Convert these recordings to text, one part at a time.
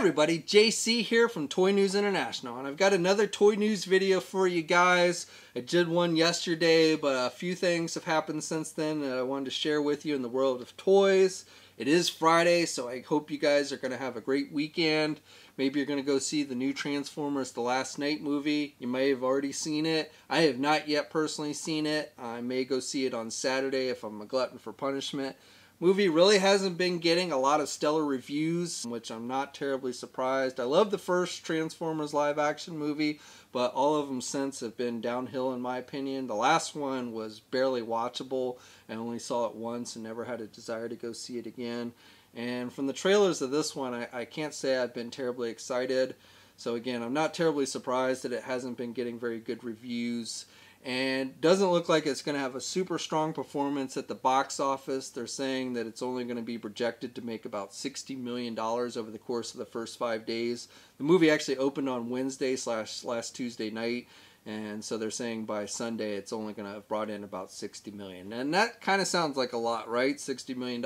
everybody, JC here from Toy News International, and I've got another toy news video for you guys. I did one yesterday, but a few things have happened since then that I wanted to share with you in the world of toys. It is Friday, so I hope you guys are going to have a great weekend. Maybe you're going to go see the new Transformers The Last Night movie. You may have already seen it. I have not yet personally seen it. I may go see it on Saturday if I'm a glutton for punishment. Movie really hasn't been getting a lot of stellar reviews, which I'm not terribly surprised. I love the first Transformers live action movie, but all of them since have been downhill in my opinion. The last one was barely watchable. I only saw it once and never had a desire to go see it again. And from the trailers of this one, I can't say I've been terribly excited. So again, I'm not terribly surprised that it hasn't been getting very good reviews. And doesn't look like it's going to have a super strong performance at the box office. They're saying that it's only going to be projected to make about $60 million over the course of the first 5 days. The movie actually opened on Wednesday / last Tuesday night. And so they're saying by Sunday it's only going to have brought in about $60 million. And that kind of sounds like a lot, right? $60 million.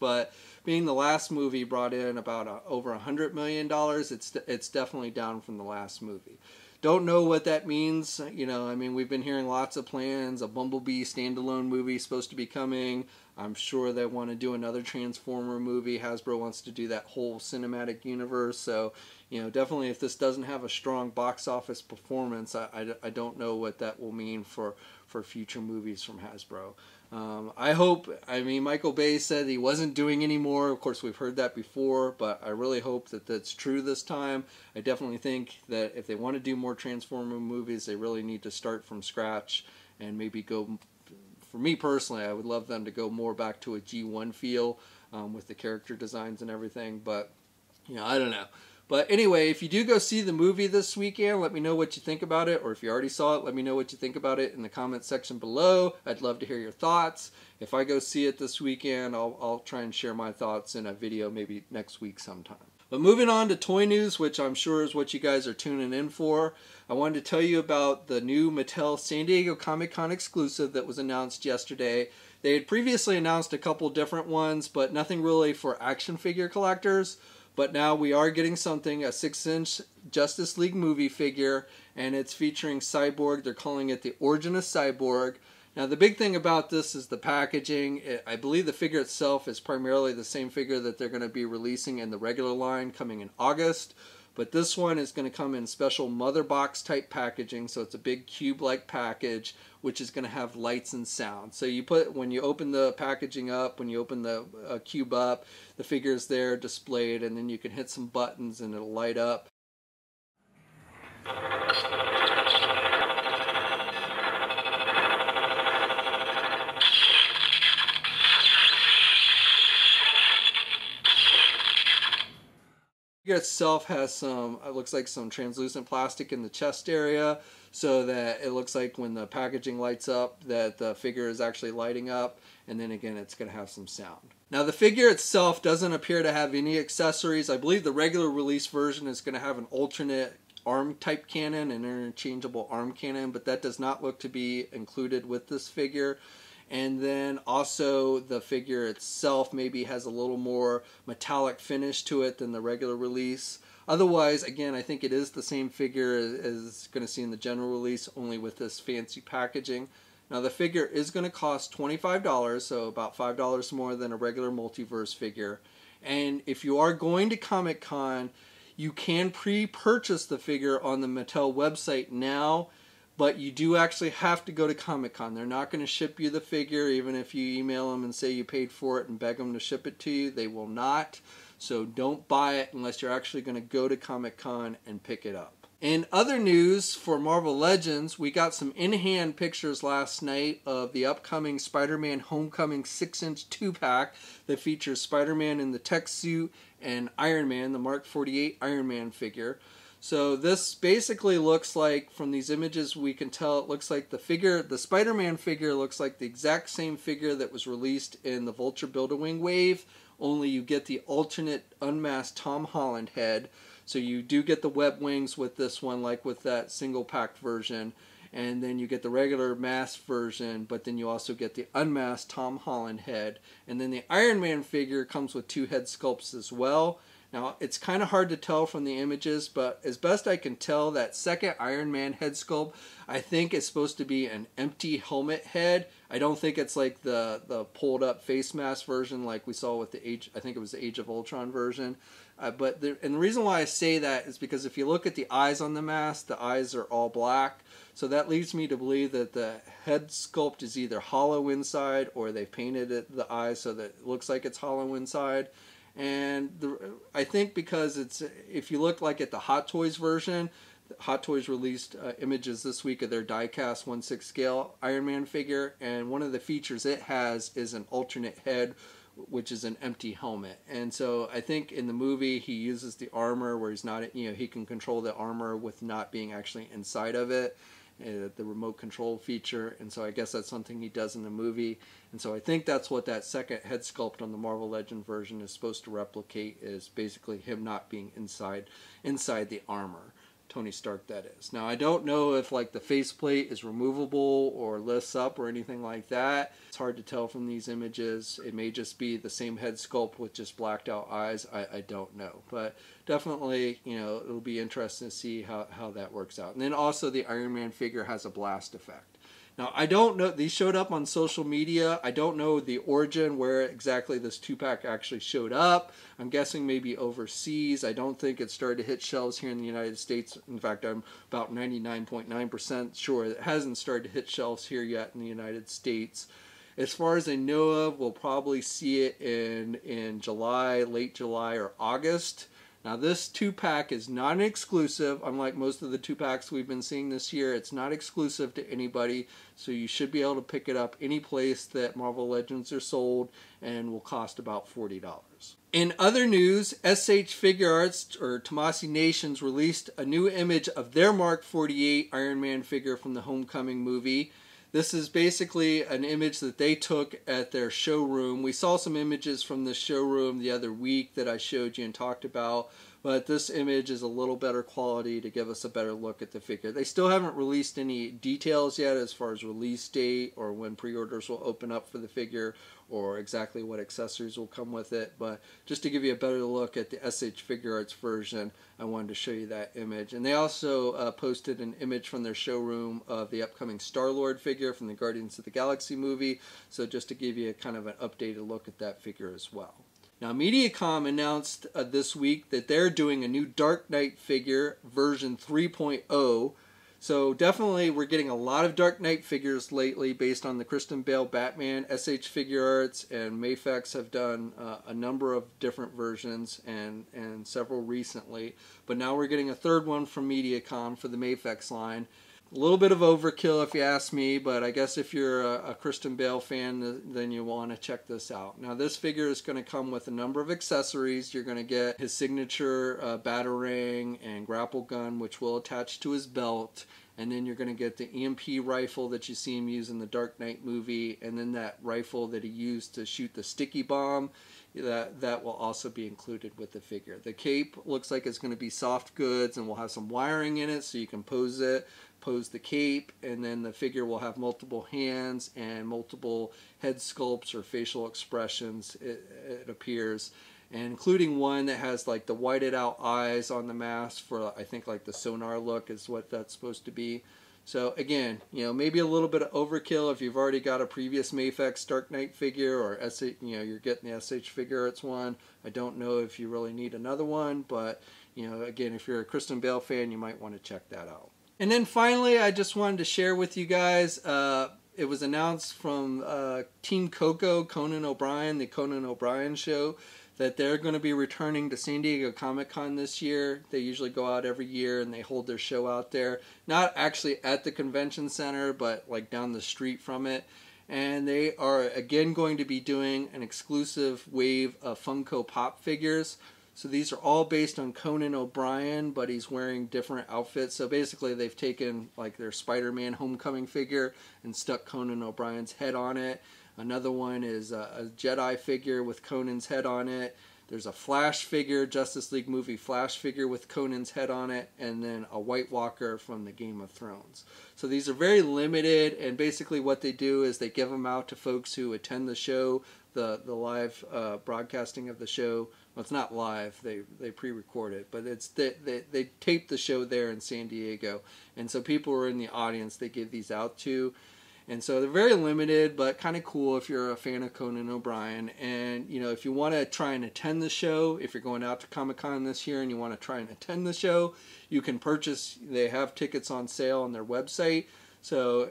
But being the last movie brought in about over $100 million, it's definitely down from the last movie. Don't know what that means. You know, I mean, we've been hearing lots of plans. A Bumblebee standalone movie is supposed to be coming. I'm sure they want to do another Transformer movie. Hasbro wants to do that whole cinematic universe. So, you know, definitely if this doesn't have a strong box office performance, I don't know what that will mean for future movies from Hasbro. I mean, Michael Bay said he wasn't doing any more. Of course, we've heard that before, but I really hope that that's true this time. I definitely think that if they want to do more Transformer movies, they really need to start from scratch and maybe go, for me personally, I would love them to go more back to a G1 feel with the character designs and everything, but, you know, I don't know. But anyway, if you do go see the movie this weekend, let me know what you think about it. Or if you already saw it, let me know what you think about it in the comment section below. I'd love to hear your thoughts. If I go see it this weekend, I'll try and share my thoughts in a video maybe next week sometime. But moving on to toy news, which I'm sure is what you guys are tuning in for, I wanted to tell you about the new Mattel San Diego Comic-Con exclusive that was announced yesterday. They had previously announced a couple different ones, but nothing really for action figure collectors. But now we are getting something, a 6-inch Justice League movie figure, and it's featuring Cyborg. They're calling it the Origin of Cyborg. Now the big thing about this is the packaging. I believe the figure itself is primarily the same figure that they're going to be releasing in the regular line coming in August. But this one is going to come in special mother box type packaging, so it's a big cube-like package, which is going to have lights and sound. So you put, when you open the packaging up, when you open the cube up, the figure's there displayed, and then you can hit some buttons and it'll light up. The figure itself has some, it looks like some translucent plastic in the chest area, so that it looks like when the packaging lights up that the figure is actually lighting up, and then again it's going to have some sound. Now the figure itself doesn't appear to have any accessories. I believe the regular release version is going to have an alternate arm type cannon, an interchangeable arm cannon, but that does not look to be included with this figure. And then also the figure itself maybe has a little more metallic finish to it than the regular release. Otherwise, again, I think it is the same figure as going to see in the general release, only with this fancy packaging. Now the figure is going to cost $25, so about $5 more than a regular multiverse figure. And if you are going to Comic-Con, you can pre-purchase the figure on the Mattel website now. But you do actually have to go to Comic-Con. They're not going to ship you the figure, even if you email them and say you paid for it and beg them to ship it to you. They will not. So don't buy it unless you're actually going to go to Comic-Con and pick it up. In other news for Marvel Legends, we got some in-hand pictures last night of the upcoming Spider-Man Homecoming 6-inch 2-pack that features Spider-Man in the tech suit and Iron Man, the Mark 48 Iron Man figure. So this basically looks like, from these images we can tell, it looks like the figure, the Spider-Man figure looks like the exact same figure that was released in the Vulture Build-A-Wing wave, only you get the alternate unmasked Tom Holland head. So you do get the web wings with this one, like with that single pack version. And then you get the regular masked version, but then you also get the unmasked Tom Holland head. And then the Iron Man figure comes with 2 head sculpts as well. Now, it's kind of hard to tell from the images, but as best I can tell, that second Iron Man head sculpt, I think is supposed to be an empty helmet head. I don't think it's like the pulled up face mask version like we saw with the I think it was the Age of Ultron version. And the reason why I say that is because if you look at the eyes on the mask, the eyes are all black. So that leads me to believe that the head sculpt is either hollow inside or they painted the eyes so that it looks like it's hollow inside. And I think because if you look like at the Hot Toys version, Hot Toys released images this week of their die-cast 1/6 scale Iron Man figure, and one of the features it has is an alternate head, which is an empty helmet. And so I think in the movie he uses the armor where he's not, he can control the armor with not being actually inside of it. The remote control feature, and so I guess that's something he does in the movie, and so I think that's what that second head sculpt on the Marvel Legend version is supposed to replicate, is basically him not being inside the armor. Tony Stark, that is. Now, I don't know if like the faceplate is removable or lifts up or anything like that. It's hard to tell from these images. It may just be the same head sculpt with just blacked out eyes. I don't know. But definitely, it'll be interesting to see how that works out. And then also the Iron Man figure has a blast effect. Now, I don't know, these showed up on social media. I don't know the origin, where exactly this 2-pack actually showed up. I'm guessing maybe overseas. I don't think it started to hit shelves here in the United States. In fact, I'm about 99.9% sure it hasn't started to hit shelves here yet in the United States. As far as I know of, we'll probably see it in July, late July or August. Now, this 2-pack is not an exclusive. Unlike most of the 2-packs we've been seeing this year, it's not exclusive to anybody, so you should be able to pick it up any place that Marvel Legends are sold, and will cost about $40. In other news, SH Figure Arts, or Tomasi Nations, released a new image of their Mark 48 Iron Man figure from the Homecoming movie. This is basically an image that they took at their showroom. We saw some images from the showroom the other week that I showed you and talked about, but this image is a little better quality to give us a better look at the figure. They still haven't released any details yet as far as release date or when pre-orders will open up for the figure or exactly what accessories will come with it, but just to give you a better look at the SH Figure Arts version, I wanted to show you that image. And they also posted an image from their showroom of the upcoming Star-Lord figure from the Guardians of the Galaxy movie, so just to give you kind of an updated look at that figure as well. Now, Mediacom announced this week that they're doing a new Dark Knight figure, version 3.0. So definitely we're getting a lot of Dark Knight figures lately based on the Christian Bale Batman. SH Figure Arts and Mafex have done a number of different versions and several recently. But now we're getting a third one from Mediacom for the Mafex line. A little bit of overkill if you ask me, but I guess if you're a Christian Bale fan, then you want to check this out. Now, this figure is going to come with a number of accessories. You're going to get his signature batarang and grapple gun, which will attach to his belt. And then you're going to get the EMP rifle that you see him use in the Dark Knight movie, and then that rifle that he used to shoot the sticky bomb. That will also be included with the figure. The cape looks like it's going to be soft goods and will have some wiring in it so you can pose the cape, and then the figure will have multiple hands and multiple head sculpts or facial expressions, it appears, and including one that has like the whited out eyes on the mask for, I think, like the sonar look is what that's supposed to be. So again, maybe a little bit of overkill if you've already got a previous Mafex Dark Knight figure, or you're getting the SH Figure Arts one. I don't know if you really need another one, but again, if you're a Christian Bale fan, you might want to check that out. And then finally, I just wanted to share with you guys, it was announced from Team Coco, Conan O'Brien, the Conan O'Brien show, that they're going to be returning to San Diego Comic-Con this year. They usually go out every year and they hold their show out there. Not actually at the convention center, but like down the street from it. And they are again going to be doing an exclusive wave of Funko Pop figures. So these are all based on Conan O'Brien, but he's wearing different outfits. So basically they've taken like their Spider-Man Homecoming figure and stuck Conan O'Brien's head on it. Another one is a Jedi figure with Conan's head on it. There's a Flash figure, Justice League movie Flash figure with Conan's head on it, and then a White Walker from the Game of Thrones. So these are very limited, and basically what they do is they give them out to folks who attend the show, the live broadcasting of the show Well, it's not live. They pre-record it, but it's they tape the show there in San Diego, and so people who are in the audience they give these out to, and so they're very limited, but kind of cool if you're a fan of Conan O'Brien. And you know, if you want to try and attend the show, if you're going out to Comic-Con this year and you want to try and attend the show, you can purchase. They have tickets on sale on their website. So,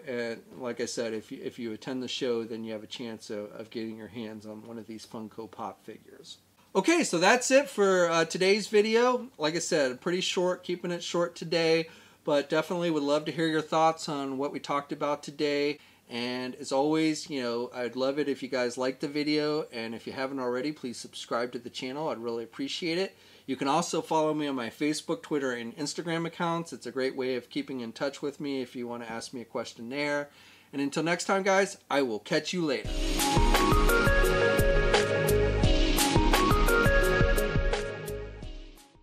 like I said, if you attend the show, then you have a chance of getting your hands on one of these Funko Pop figures. Okay, so that's it for today's video. Like I said, pretty short, keeping it short today, but definitely would love to hear your thoughts on what we talked about today. And as always, you know, I'd love it if you guys liked the video, and if you haven't already, please subscribe to the channel. I'd really appreciate it. You can also follow me on my Facebook, Twitter, and Instagram accounts. It's a great way of keeping in touch with me if you want to ask me a question there. And until next time, guys, I will catch you later.